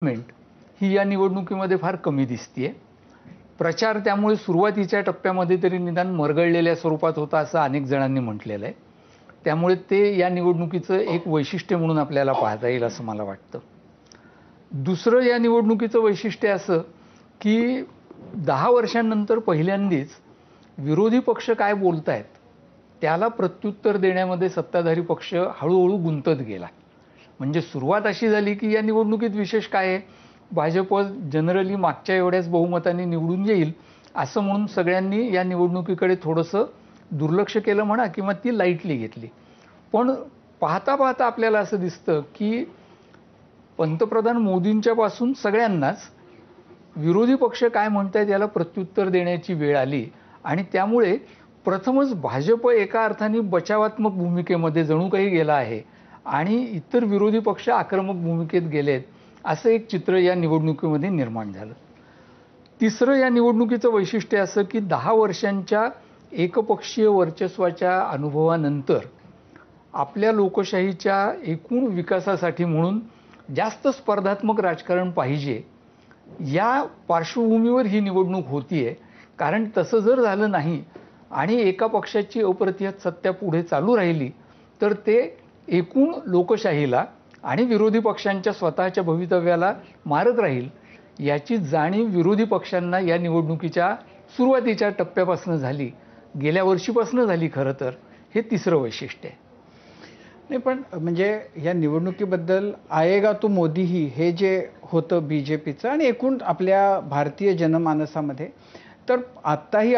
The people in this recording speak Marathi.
इन्व्हेस्टमेंट ही या निवडणुकीमध्ये फार कमी दिसतीये। प्रचार त्यामुळे सुरुवातीच्या टप्प्यामध्ये तरी निदान मरगळलेल्या स्वरूपात होता असं अनेक जणांनी म्हटलेलं आहे। त्यामुळे ते या निवडणुकीचं एक वैशिष्ट्य म्हणून आपल्याला पाहता येईल असं मला वाटतं। दुसरं या निवडणुकीचं वैशिष्ट्य असं की 10 वर्षांनंतर पहिल्यांदाच विरोधी पक्ष काय बोलतायत त्याला प्रत्युत्तर देण्यामध्ये सत्ताधारी पक्ष हळूहळू गुंतत गेला। म्हणजे सुरुवात अशी झाली की या निवडणुकीत विशेष काय आहे, भाजप जनरली मागच्या एवढ्याच बहुमताने निवडून येईल असं म्हणून सगळ्यांनी या निवडणुकीकडे थोडंसं दुर्लक्ष केलं म्हणा किंवा ती लाईटली घेतली। पण पाहता पाहता आपल्याला असं दिसतं की पंतप्रधान मोदींच्या पासून सगळ्यांनाच विरोधी पक्ष काय म्हणतात याला प्रत्युत्तर देण्याची वेळ आली आणि त्यामुळे प्रथमच भाजप एका अर्थाने बचावात्मक भूमिकेमध्ये जणू काही गेला आहे आणि इतर विरोधी पक्ष आक्रमक भूमिकेत गेलेत असं एक चित्र या निवडणुकीमध्ये निर्माण झालं। तिसरं या निवडणुकीचं वैशिष्ट्य असं की 10 वर्षांच्या एकपक्षीय वर्चस्वाच्या अनुभवानंतर आपल्या लोकशाहीच्या एकूण विकासासाठी म्हणून जास्त स्पर्धात्मक राजकारण पाहिजे या पार्श्वभूमीवर ही निवडणूक होतीये। कारण तसं जर झालं नाही आणि एका पक्षाची अप्रतिहत सत्ता पुढे चालू राहिली तर ते एकूण लोकशाहीला आणि विरोधी पक्षांच्या स्वतःच्या भवितव्याला मारक राहील याची जाणीव विरोधी पक्षांना या निवडणुकीच्या सुरुवातीच्या टप्प्यापासून झाली, गेल्या वर्षीपासून झाली। खरं तर हे तिसरं वैशिष्ट्य आहे। नाही पण म्हणजे या निवडणुकीबद्दल आएगा तो मोदीही हे जे होतं बीजेपीचं आणि एकूण आपल्या भारतीय जनमानसामध्ये, तर आत्ताही